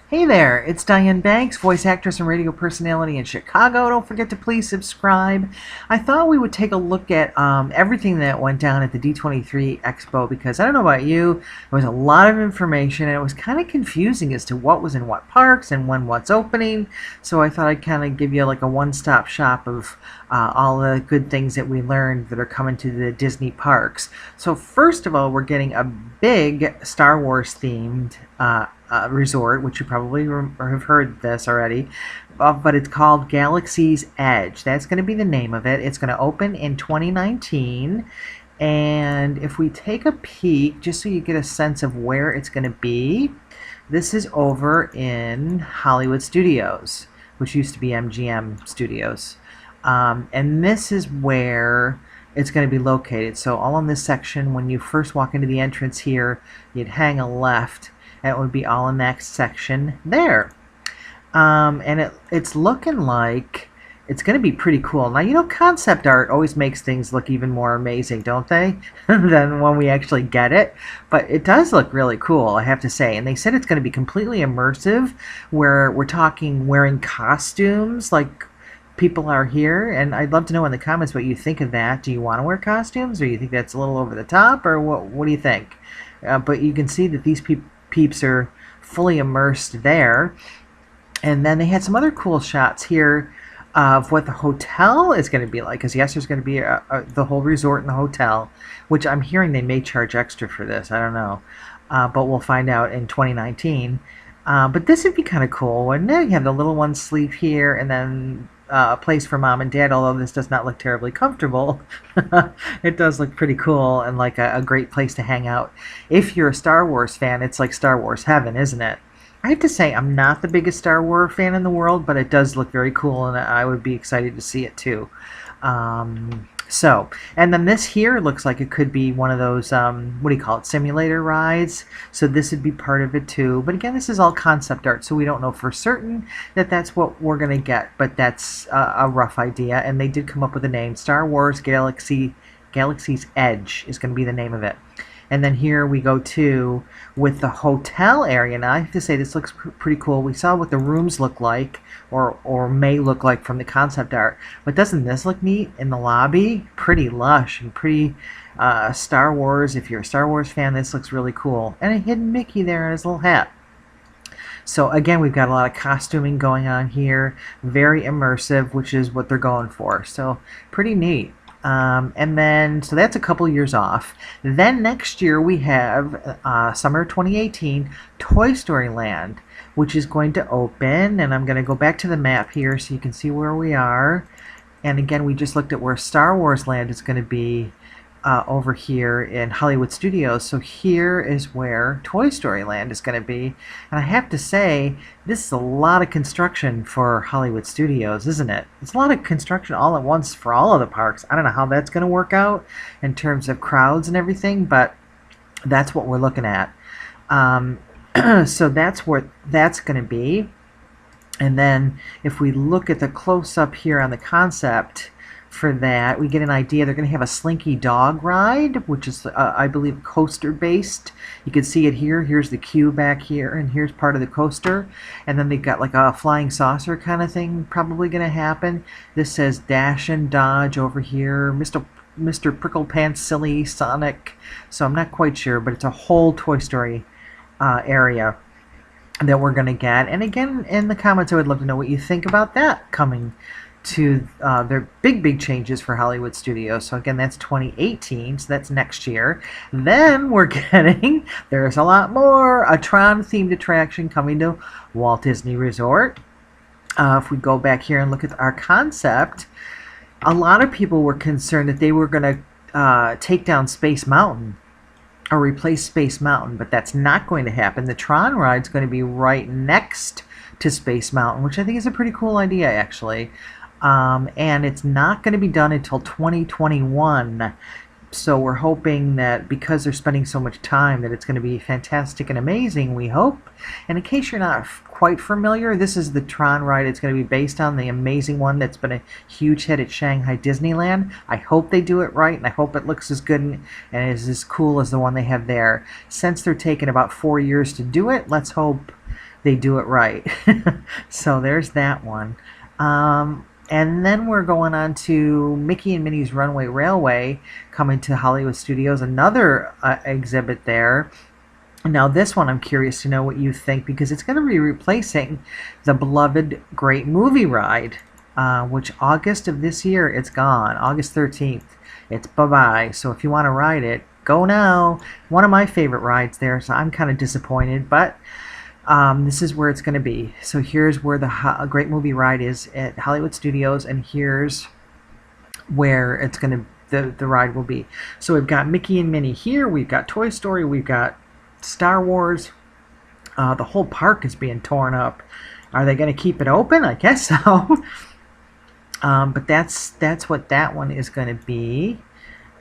Hey there, it's Diane Banks, voice actress and radio personality in Chicago. Don't forget to please subscribe. I thought we would take a look at everything that went down at the D23 Expo because I don't know about you, there was a lot of information and it was kind of confusing as to what was in what parks and when what's opening. So I thought I'd kind of give you like a one-stop shop of all the good things that we learned that are coming to the Disney parks. So first of all, we're getting a big Star Wars themed resort, which you probably have heard this already, but it's called Galaxy's Edge. That's going to be the name of it. It's going to open in 2019, and if we take a peek, just so you get a sense of where it's going to be, this is over in Hollywood Studios, which used to be MGM Studios, and this is where it's going to be located. So all in this section, when you first walk into the entrance here, you'd hang a left, and it would be all in that section there. And it's looking like it's going to be pretty cool. Now, you know, concept art always makes things look even more amazing, don't they? Than when we actually get it. But it does look really cool, I have to say. And they said it's going to be completely immersive, where we're talking wearing costumes like people are here. And I'd love to know in the comments what you think of that. Do you want to wear costumes, or you think that's a little over the top, or what do you think? But you can see that these peeps are fully immersed there. And then they had some other cool shots here of what the hotel is going to be like, because yes, there's going to be the whole resort and the hotel, which I'm hearing they may charge extra for this. I don't know, but we'll find out in 2019. But this would be kind of cool, wouldn't it? You have the little ones sleep here, and then a place for mom and dad, although this does not look terribly comfortable. It does look pretty cool and like a great place to hang out. If you're a Star Wars fan, it's like Star Wars heaven, isn't it? I have to say, I'm not the biggest Star Wars fan in the world, but it does look very cool, and I would be excited to see it too. And then this here looks like it could be one of those, what do you call it, simulator rides. So this would be part of it too. But again, this is all concept art, so we don't know for certain that that's what we're going to get. But that's a rough idea, and they did come up with a name. Star Wars Galaxy's Edge is going to be the name of it. And then here we go to with the hotel area. Now I have to say this looks pretty cool. We saw what the rooms look like, or may look like from the concept art. But doesn't this look neat in the lobby? Pretty lush and pretty Star Wars. If you're a Star Wars fan, this looks really cool. And a hidden Mickey there in his little hat. So again, we've got a lot of costuming going on here. Very immersive, which is what they're going for. So pretty neat. And then, so that's a couple years off. Then next year we have summer 2018 Toy Story Land, which is going to open. And I'm going to go back to the map here so you can see where we are. And again, we just looked at where Star Wars Land is going to be over here in Hollywood Studios. So here is where Toy Story Land is going to be. And I have to say, this is a lot of construction for Hollywood Studios, isn't it? It's a lot of construction all at once for all of the parks. I don't know how that's going to work out in terms of crowds and everything, but that's what we're looking at. So that's what that's going to be. And then if we look at the close-up here on the concept for that, we get an idea. They're going to have a Slinky dog ride, which is, I believe, coaster-based. You can see it here. Here's the queue back here, and here's part of the coaster. And then they've got like a flying saucer kind of thing probably going to happen. This says Dash and Dodge over here. Mr. Prickle Pants Silly Sonic. So I'm not quite sure, but it's a whole Toy Story area that we're going to get. And again, in the comments, I would love to know what you think about that coming to their big changes for Hollywood Studios. So again, that's 2018, so that's next year. Then we're getting, there's a lot more, a Tron themed attraction coming to Walt Disney Resort. If we go back here and look at our concept, a lot of people were concerned that they were going to take down Space Mountain or replace Space Mountain, but that's not going to happen. The Tron Ride is going to be right next to Space Mountain, which I think is a pretty cool idea, actually. And it's not going to be done until 2021. So we're hoping that because they're spending so much time that it's going to be fantastic and amazing, we hope. And in case you're not quite familiar, this is the Tron Ride. It's going to be based on the amazing one that's been a huge hit at Shanghai Disneyland. I hope they do it right, and I hope it looks as good and is as cool as the one they have there. Since they're taking about 4 years to do it, let's hope they do it right. So there's that one. And then we're going on to Mickey and Minnie's Runaway Railway coming to Hollywood Studios, another exhibit there. Now this one I'm curious to know what you think, because it's going to be replacing the beloved Great Movie Ride, which August of this year it's gone. August 13th. It's bye-bye. So if you want to ride it, go now. One of my favorite rides there, so I'm kind of disappointed, but this is where it's going to be. So here's where the Great Movie Ride is at Hollywood Studios, and here's where it's going to the ride will be. So we've got Mickey and Minnie here. We've got Toy Story. We've got Star Wars. The whole park is being torn up. Are they going to keep it open? I guess so. But that's what that one is going to be.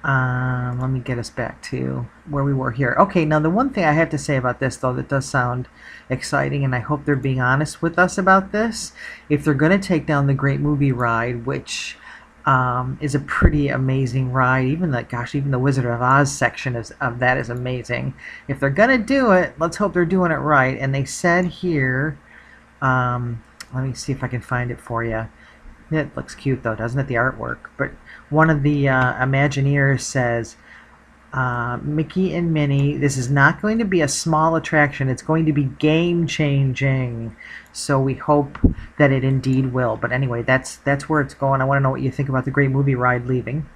Let me get us back to where we were here. Okay, now the one thing I have to say about this, though, that does sound exciting, and I hope they're being honest with us about this, if they're going to take down the Great Movie Ride, which is a pretty amazing ride, even the Wizard of Oz section of that is amazing. If they're going to do it, let's hope they're doing it right. And they said here, let me see if I can find it for you. It looks cute, though, doesn't it, the artwork? But one of the Imagineers says, Mickey and Minnie, this is not going to be a small attraction. It's going to be game-changing. So we hope that it indeed will. But anyway, that's where it's going. I want to know what you think about the Great Movie Ride leaving.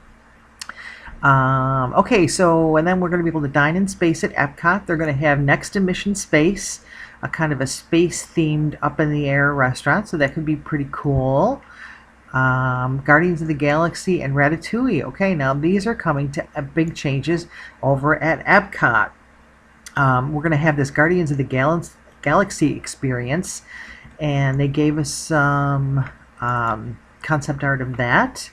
Okay, so, and then we're going to be able to dine in space at Epcot. They're going to have Next to Mission Space, a kind of a space-themed up-in-the-air restaurant. So that could be pretty cool. Guardians of the Galaxy and Ratatouille. Okay, now these are coming to big changes over at Epcot. We're going to have this Guardians of the Galaxy experience, and they gave us some concept art of that.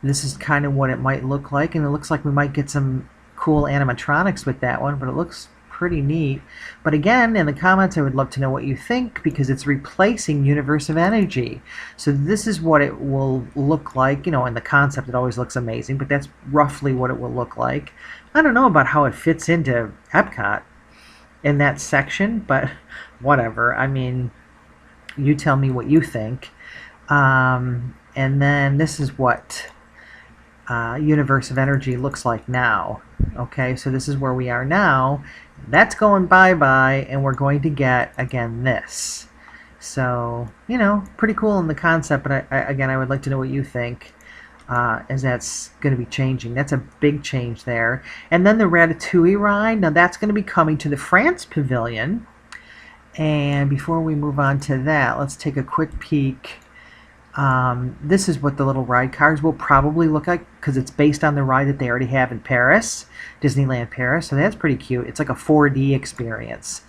This is kind of what it might look like, and it looks like we might get some cool animatronics with that one, but it looks pretty neat. But again, in the comments, I would love to know what you think, because it's replacing Universe of Energy. So this is what it will look like. You know, in the concept, it always looks amazing, but that's roughly what it will look like. I don't know about how it fits into Epcot in that section, but whatever. I mean, you tell me what you think. And then this is what Universe of Energy looks like now. Okay, so this is where we are now. That's going bye-bye, and we're going to get, again, this. So, you know, pretty cool in the concept, but again, I would like to know what you think, as that's going to be changing. That's a big change there. And then the Ratatouille ride, now that's going to be coming to the France Pavilion. And before we move on to that, let's take a quick peek. This is what the little ride cars will probably look like, because it's based on the ride that they already have in Paris, Disneyland Paris. So that's pretty cute. It's like a 4D experience.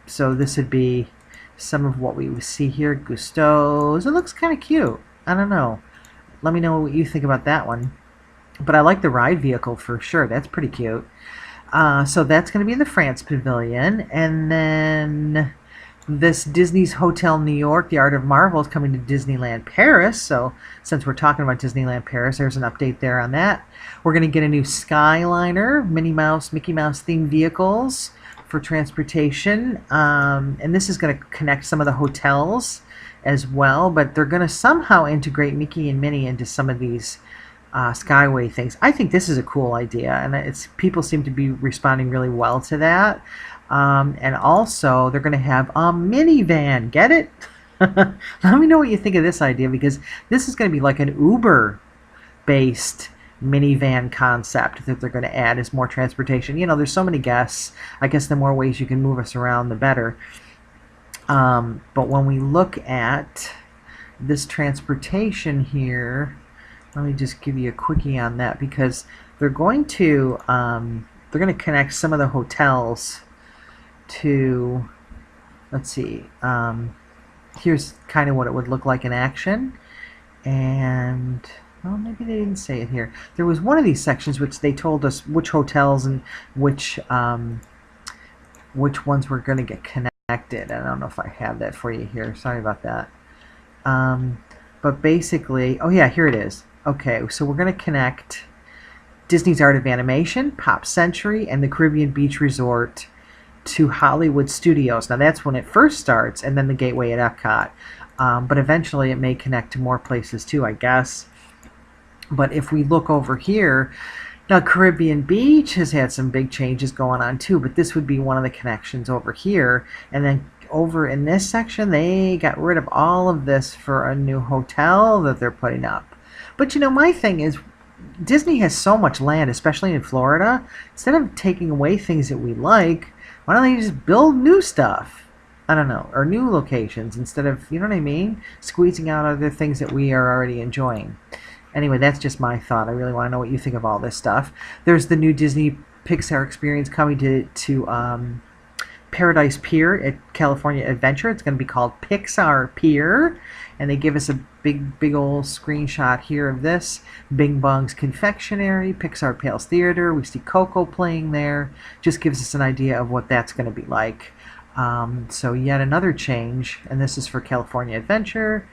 So this would be some of what we would see here. Gusteau's. It looks kind of cute. I don't know. Let me know what you think about that one. But I like the ride vehicle for sure. That's pretty cute. So that's going to be in the France Pavilion. And then this Disney's Hotel New York, The Art of Marvel, is coming to Disneyland Paris. So since we're talking about Disneyland Paris, there's an update there on that. We're going to get a new Skyliner, Minnie Mouse, Mickey Mouse themed vehicles for transportation. And this is going to connect some of the hotels as well. But they're going to somehow integrate Mickey and Minnie into some of these Skyway things. I think this is a cool idea, and people seem to be responding really well to that. And also, they're going to have a minivan. Get it? Let me know what you think of this idea, because this is going to be like an Uber-based minivan concept that they're going to add as more transportation. You know, there's so many guests. I guess the more ways you can move us around, the better. But when we look at this transportation here, let me just give you a quickie on that, because they're going to connect some of the hotels to, let's see, here's kind of what it would look like in action. And well, maybe they didn't say it here. There was one of these sections which they told us which hotels and which ones were going to get connected. I don't know if I have that for you here. Sorry about that. But basically, oh yeah, here it is. Okay, so we're going to connect Disney's Art of Animation, Pop Century, and the Caribbean Beach Resort to Hollywood Studios. Now that's when it first starts, and then the gateway at Epcot. But eventually it may connect to more places too, I guess. But if we look over here, now Caribbean Beach has had some big changes going on too, but this would be one of the connections over here. And then over in this section, they got rid of all of this for a new hotel that they're putting up. But you know, my thing is, Disney has so much land, especially in Florida. Instead of taking away things that we like, why don't they just build new stuff? I don't know, or new locations instead of, you know what I mean, squeezing out other things that we are already enjoying. Anyway, that's just my thought. I really want to know what you think of all this stuff. There's the new Disney Pixar experience coming to Paradise Pier at California Adventure. It's going to be called Pixar Pier, and they give us a big old screenshot here of this. Bing Bong's Confectionery, Pixar Palace Theater. We see Coco playing there. Just gives us an idea of what that's going to be like. So yet another change, and this is for California Adventure.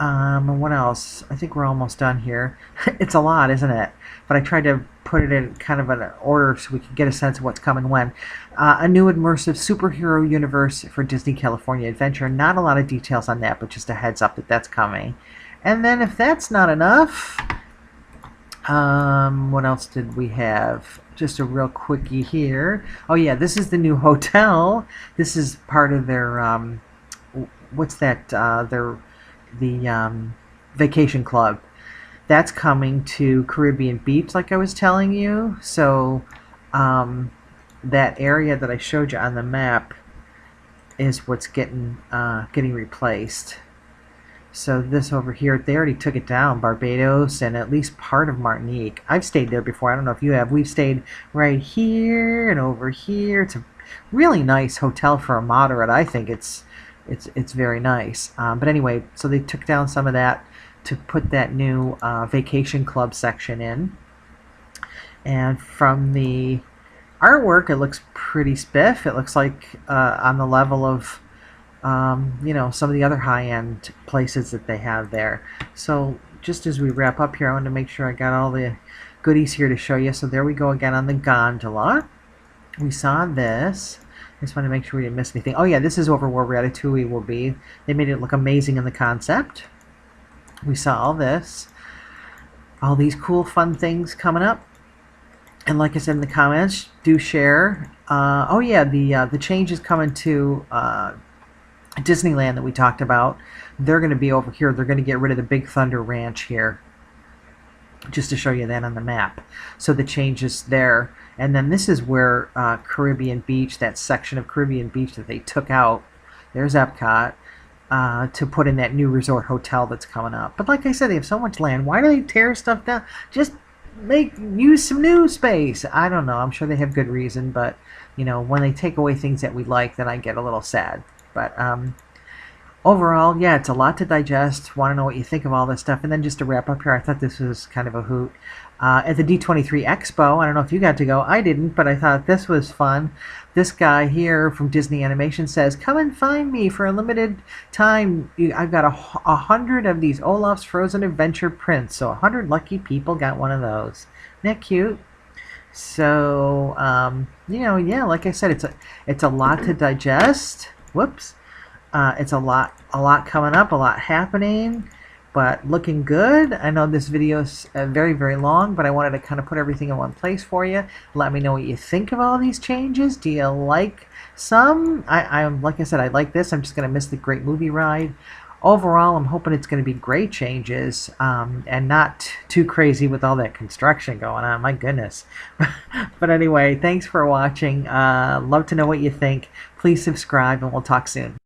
And what else? I think we're almost done here. It's a lot, isn't it? But I tried to put it in kind of an order so we could get a sense of what's coming when. A new immersive superhero universe for Disney California Adventure. Not a lot of details on that, but just a heads up that that's coming. And then if that's not enough, what else did we have? Just a real quickie here. Oh yeah, this is the new hotel. This is part of their, what's that, the vacation club. That's coming to Caribbean Beach, like I was telling you. So that area that I showed you on the map is what's getting replaced. So this over here, they already took it down, Barbados and at least part of Martinique. I've stayed there before. I don't know if you have. We've stayed right here and over here. It's a really nice hotel for a moderate. I think it's very nice. But anyway, so they took down some of that to put that new vacation club section in. And from the artwork, it looks pretty spiff. It looks like on the level of you know, some of the other high-end places that they have there. So just as we wrap up here, I wanted to make sure I got all the goodies here to show you. So there we go again on the gondola. We saw this. I just want to make sure we didn't miss anything. Oh yeah, this is over where Ratatouille will be. They made it look amazing in the concept. We saw all this. All these cool, fun things coming up. And like I said in the comments, do share. Oh yeah, the changes coming to Disneyland that we talked about. They're going to be over here. They're going to get rid of the Big Thunder Ranch here. Just to show you that on the map. So the changes there. And then this is where Caribbean Beach, that section of Caribbean Beach that they took out. There's Epcot. To put in that new resort hotel that's coming up. But like I said, they have so much land. Why do they tear stuff down? Just use some new space. I don't know. I'm sure they have good reason. But, you know, when they take away things that we like, then I get a little sad. But overall, yeah, it's a lot to digest. Want to know what you think of all this stuff. And then just to wrap up here, I thought this was kind of a hoot. At the D23 Expo, I don't know if you got to go. I didn't, but I thought this was fun. This guy here from Disney Animation says, "Come and find me for a limited time. I've got 100 of these Olaf's Frozen Adventure prints." So 100 lucky people got one of those. Isn't that cute? So, you know, yeah, like I said, it's a lot to digest. Whoops. It's a lot coming up, a lot happening, but looking good. I know this video is very, very long, but I wanted to kind of put everything in one place for you. Let me know what you think of all these changes. Do you like some? Like I said, I like this. I'm just going to miss the Great Movie Ride. Overall, I'm hoping it's going to be great changes and not too crazy with all that construction going on. My goodness. But anyway, thanks for watching. Love to know what you think. Please subscribe, and we'll talk soon.